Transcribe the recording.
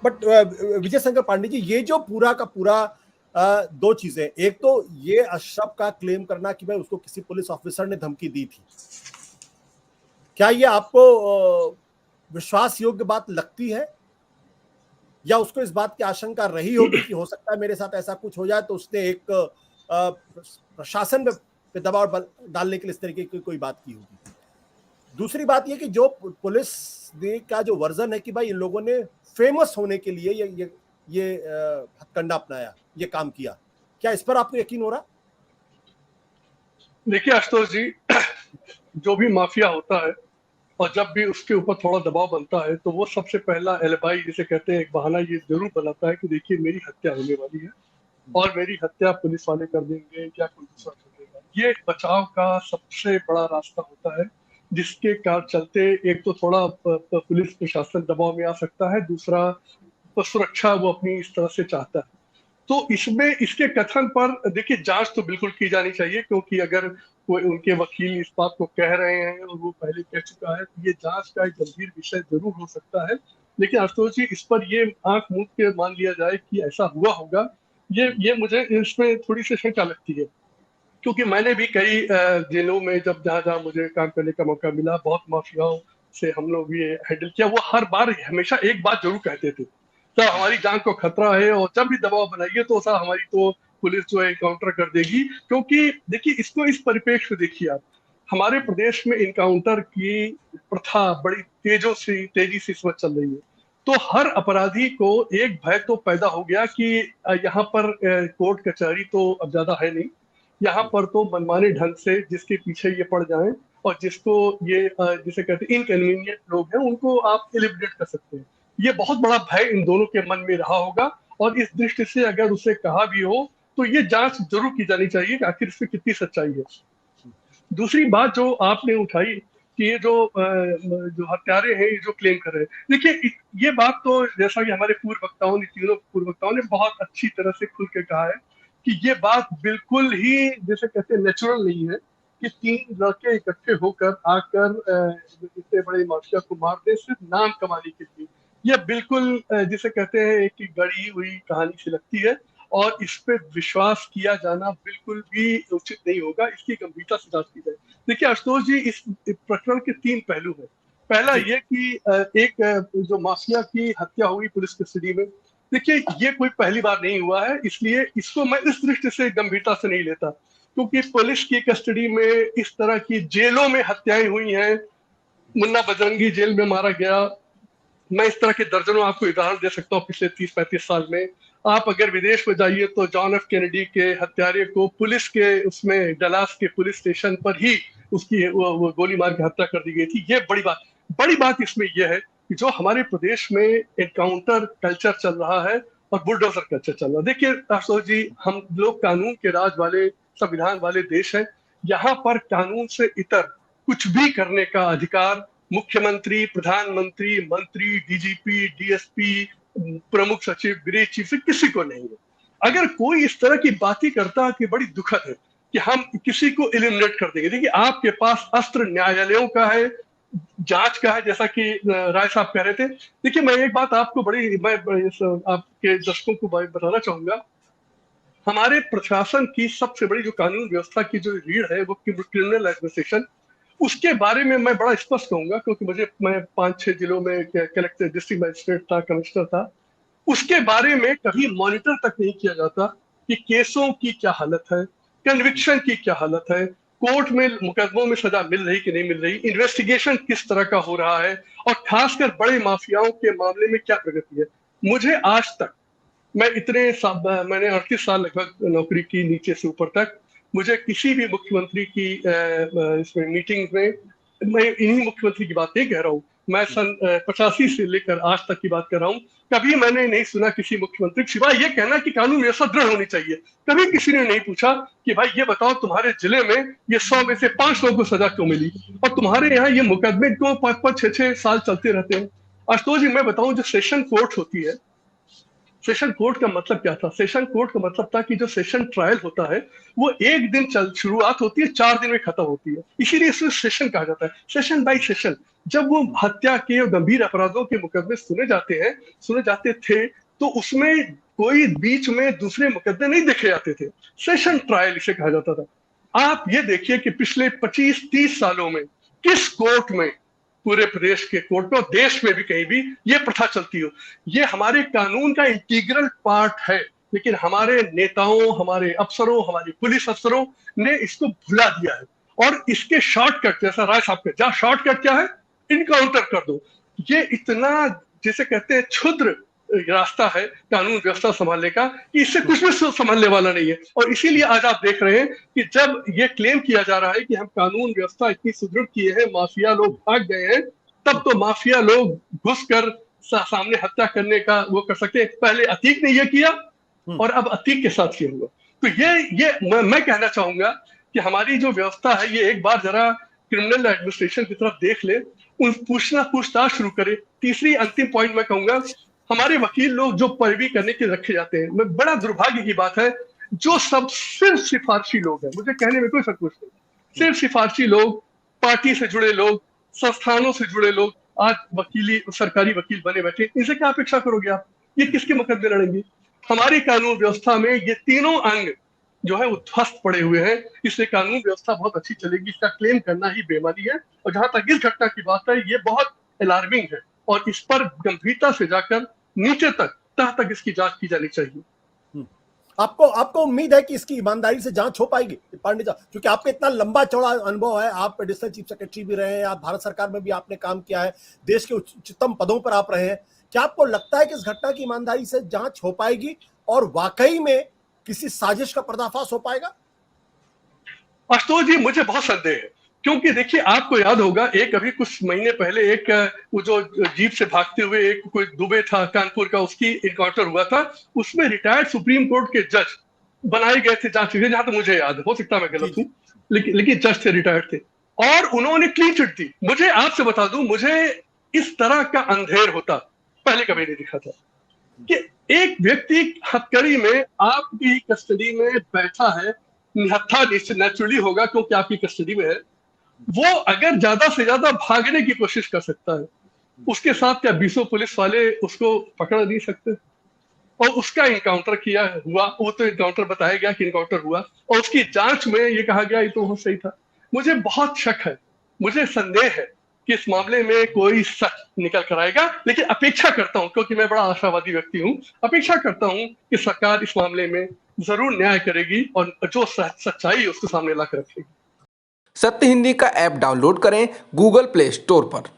But Vijay Shankar Pandey ji, ये जो पूरा का पूरा दो चीजें, एक तो ये अशरफ का क्लेम करना कि भाई उसको किसी पुलिस ऑफिसर ने धमकी दी थी, क्या ये आपको विश्वास योग्य बात लगती है, या उसको इस बात की आशंका रही होगी कि हो सकता है मेरे साथ ऐसा कुछ हो जाए, तो उसने एक प्रशासन पे दबाव डालने के लिए इस तरीके की कोई बात की होगी। दूसरी बात ये कि जो पुलिस ने का जो वर्जन है कि भाई इन लोगों ने फेमस होने के लिए ये हथकंडा अपनाया, ये काम किया, क्या इस पर आपको यकीन हो रहा? देखिए आशुतोष जी, जो भी माफिया होता है और जब भी उसके ऊपर थोड़ा दबाव बनता है तो वो सबसे पहला एलिबाई जिसे कहते हैं, एक बहाना ये जरूर बनाता है कि देखिए मेरी हत्या होने वाली है और मेरी हत्या पुलिस वाले कर देंगे या कोई दूसरा कर देगा। ये बचाव का सबसे बड़ा रास्ता होता है, जिसके कार चलते एक तो थोड़ा पुलिस प्रशासन दबाव में आ सकता है, दूसरा सुरक्षा वो अपनी इस तरह से चाहता है। तो इसमें इसके कथन पर देखिए जांच तो बिल्कुल की जानी चाहिए, क्योंकि अगर कोई उनके वकील इस बात को कह रहे हैं और वो पहले कह चुका है तो ये जांच का एक गंभीर विषय जरूर हो सकता है। लेकिन आशुतोष जी, इस पर ये आंख मूंद के मान लिया जाए कि ऐसा हुआ होगा, ये मुझे इसमें थोड़ी सी शंका लगती है। क्योंकि मैंने भी कई जिलों में जब जहाँ जहाँ मुझे काम करने का मौका मिला, बहुत माफियाओं से हम लोग ये हैंडल किया। वो हर बार हमेशा एक बात जरूर कहते थे, सर हमारी जान को खतरा है और जब भी दबाव बनाइए तो सर हमारी तो पुलिस जो है काउंटर कर देगी। क्योंकि देखिए इसको इस परिप्रेक्ष्य में देखिए आप, हमारे प्रदेश में इनकाउंटर की प्रथा बड़ी तेजी से इस वक्त चल रही है। तो हर अपराधी को एक भय तो पैदा हो गया कि यहाँ पर कोर्ट कचहरी तो अब ज्यादा है नहीं, यहाँ पर तो मनमाने ढंग से जिसके पीछे ये पड़ जाएं और जिसको ये जिसे कहते हैं इनकन्वीनियंट लोग हैं उनको आप एलिमिनेट कर सकते हैं। ये बहुत बड़ा भय इन दोनों के मन में रहा होगा और इस दृष्टि से अगर उसे कहा भी हो तो ये जांच जरूर की जानी चाहिए कि आखिर इसमें कितनी सच्चाई है। दूसरी बात जो आपने उठाई कि ये जो हत्यारे हैं, ये जो क्लेम कर रहे हैं, देखिए ये बात तो जैसा कि हमारे पूर्व वक्ताओं ने, तीनों पूर्व वक्ताओं ने बहुत अच्छी तरह से खुल के कहा है कि ये बात बिल्कुल ही जैसे कहते हैं नेचुरल नहीं है कि तीन लड़के इकट्ठे होकर आकर इतने बड़े माफिया को मार दे सिर्फ नाम कमाने के लिए। यह बिल्कुल जिसे कहते हैं एक गढ़ी हुई कहानी सी लगती है और इस पे विश्वास किया जाना बिल्कुल भी उचित नहीं होगा। इसकी गंभीरता से जांच की जाए। देखिए आशुतोष जी, इस प्रकरण के तीन पहलू हैं। पहला ये कि एक जो माफिया की हत्या हुई पुलिस कस्टडी में, देखिए ये कोई पहली बार नहीं हुआ है, इसलिए इसको मैं इस दृष्टि से गंभीरता से नहीं लेता, क्योंकि पुलिस की कस्टडी में इस तरह की जेलों में हत्याएं हुई हैं। मुन्ना बजरंगी जेल में मारा गया, मैं इस तरह के दर्जनों आपको उदाहरण दे सकता हूँ पिछले 30-35 साल में। आप अगर विदेश में जाइए तो जॉन एफ कैनेडी के हत्यारे को पुलिस के उसमें डलास के पुलिस स्टेशन पर ही उसकी वो गोली मार के हत्या कर दी गई थी। ये बड़ी बात इसमें यह है कि जो हमारे प्रदेश में एनकाउंटर कल्चर चल रहा है और बुलडोजर कल्चर चल रहा है। देखिए आशुतोष जी, हम लोग कानून के राज वाले संविधान वाले देश है। यहाँ पर कानून से इतर कुछ भी करने का अधिकार मुख्यमंत्री, प्रधानमंत्री, मंत्री, डीजीपी, डीएसपी, प्रमुख सचिव, गृह चीफ से किसी को नहीं है। अगर कोई इस तरह की बातें करता है कि बड़ी दुखद है कि हम किसी को एलिमिनेट कर देंगे। देखिए आपके पास अस्त्र न्यायालयों का है, जांच का है, जैसा कि राय साहब कह रहे थे। देखिए मैं एक बात आपको मैं आपके दर्शकों को बताना चाहूंगा, हमारे प्रशासन की सबसे बड़ी जो कानून व्यवस्था की जो रीढ़ है वो क्रिमिनल एडमिनिस्ट्रेशन, उसके बारे में मैं बड़ा स्पष्ट कहूंगा, क्योंकि मैं 5-6 जिलों में कलेक्टर, डिस्ट्रिक्ट मजिस्ट्रेट था, कमिश्नर था। उसके बारे में कभी मॉनिटर तक नहीं किया जाता कि केसों की क्या हालत है, कन्विक्शन की क्या हालत है, कोर्ट में मुकदमों में सजा मिल रही कि नहीं मिल रही, इन्वेस्टिगेशन किस तरह का हो रहा है और खासकर बड़े माफियाओं के मामले में क्या प्रगति है। मुझे आज तक, मैंने 38 साल लगभग नौकरी की नीचे से ऊपर तक, मुझे किसी भी मुख्यमंत्री की इसमें मीटिंग में, मैं इन्हीं मुख्यमंत्री की बात नहीं कह रहा हूँ, मैं सन 85 से लेकर आज तक की बात कर रहा हूँ, कभी मैंने नहीं सुना किसी मुख्यमंत्री सिवाय ये कहना कि कानून व्यवस्था दृढ़ होनी चाहिए, कभी किसी ने नहीं पूछा कि भाई ये बताओ तुम्हारे जिले में ये 100 में से 5 लोगों को सजा क्यों मिली और तुम्हारे यहाँ ये मुकदमे क्यों 5-5, 6-6 साल चलते रहते हैं। आशुतोष जी मैं बताऊं, जो सेशन कोर्ट होती है सेशन कोर्ट का मतलब क्या था? सेशन कोर्ट का मतलब था कि जो सेशन ट्रायल होता है वो एक दिन शुरुआत होती है, 4 दिन में खत्म होती है, इसीलिए इसमें सेशन कहा जाता है, सेशन बाय सेशन। जब वो हत्या के और गंभीर अपराधों के मुकदमे सुने जाते थे, तो उसमें कोई बीच में दूसरे मुकदमे नहीं देखे जाते थे, सेशन ट्रायल इसे कहा जाता था। आप ये देखिए कि पिछले 25-30 सालों में किस कोर्ट में, पूरे प्रदेश के कोर्ट में और देश में भी कहीं भी ये प्रथा चलती हो, ये हमारे कानून का इंटीग्रल पार्ट है, लेकिन हमारे नेताओं, हमारे अफसरों, हमारे पुलिस अफसरों ने इसको भुला दिया है। और इसके शॉर्टकट, जैसा राय साहब के, जहां शॉर्टकट क्या है, इनकाउंटर कर दो। ये इतना, जिसे कहते हैं, क्षुद्र रास्ता है कानून व्यवस्था संभालने का कि इससे कुछ भी संभालने वाला नहीं है। और इसीलिए आज आप देख रहे हैं कि जब ये क्लेम किया जा रहा है कि हम कानून व्यवस्था इतनी सुदृढ़ किए हैं, माफिया लोग भाग गए हैं, तब तो माफिया लोग घुसकर सामने हत्या करने का वो कर सकते हैं। पहले अतीक ने ये किया और अब अतीक के साथ ये हुआ। तो ये मैं कहना चाहूंगा कि हमारी जो व्यवस्था है, ये एक बार जरा क्रिमिनल एडमिनिस्ट्रेशन की तरफ देख ले, पूछताछ शुरू करे। तीसरी अंतिम पॉइंट मैं कहूंगा, हमारे वकील लोग जो पैरवी करने के रखे जाते हैं, मैं बड़ा दुर्भाग्य की बात है, जो सब सिर्फ सिफारशी लोग हैं, मुझे कहने में कोई संकोच नहीं, सिर्फ सिफारशी लोग, पार्टी से जुड़े लोग, संस्थानों से जुड़े लोग आज सरकारी वकील बने बैठे, इनसे क्या अपेक्षा करोगे आप? ये किसके मुकदमे लड़ेंगे? हमारी कानून व्यवस्था में ये तीनों अंग जो है वो ध्वस्त पड़े हुए हैं, इसलिए कानून व्यवस्था बहुत अच्छी चलेगी, इसका क्लेम करना ही बेईमानी है। और जहां तक इस घटना की बात है, ये बहुत अलार्मिंग है और इस पर गंभीरता से जाकर नीचे तक, तह तक इसकी जांच की जानी चाहिए। आपको उम्मीद है कि इसकी ईमानदारी से जांच हो पाएगी पांडे साहब, क्योंकि आपका इतना लंबा चौड़ा अनुभव है, आप एडिशनल चीफ सेक्रेटरी भी रहे हैं, आप भारत सरकार में भी आपने काम किया है, देश के उच्चतम पदों पर आप रहे हैं, क्या आपको लगता है कि इस घटना की ईमानदारी से जांच हो पाएगी और वाकई में किसी साजिश का पर्दाफाश हो पाएगा? आशुतोष जी, मुझे बहुत संदेह है, क्योंकि देखिए, आपको याद होगा, एक अभी कुछ महीने पहले एक वो जो जीप से भागते हुए एक कोई दुबे था कानपुर का, उसकी इनकाउंटर हुआ था, उसमें रिटायर्ड सुप्रीम कोर्ट के जज बनाए गए थे जांच के लिए, जहां तक मुझे याद है, हो सकता है मैं गलत हूं, लेकिन जज थे, रिटायर्ड थे, और उन्होंने क्लीन चिट दी। मुझे आपसे बता दूं, मुझे इस तरह का अंधेर होता पहले कभी नहीं दिखा था कि एक व्यक्ति हथकड़ी में आपकी कस्टडी में बैठा है, निहत्था नेचुरली होगा क्योंकि आपकी कस्टडी में है, वो अगर ज्यादा से ज्यादा भागने की कोशिश कर सकता है, उसके साथ क्या 20 पुलिस वाले उसको पकड़ नहीं सकते? और उसका इनकाउंटर हुआ, वो तो इनकाउंटर बताया गया कि इनकाउंटर हुआ, और उसकी जांच में ये कहा गया ये तो बहुत सही था। मुझे बहुत शक है, मुझे संदेह है कि इस मामले में कोई सच निकल कर आएगा, लेकिन अपेक्षा करता हूं, क्योंकि मैं बड़ा आशावादी व्यक्ति हूं, अपेक्षा करता हूं कि सरकार इस मामले में जरूर न्याय करेगी और जो सच्चाई उसको सामने ला कर रखेगी। सत्य हिंदी का ऐप डाउनलोड करें गूगल प्ले स्टोर पर।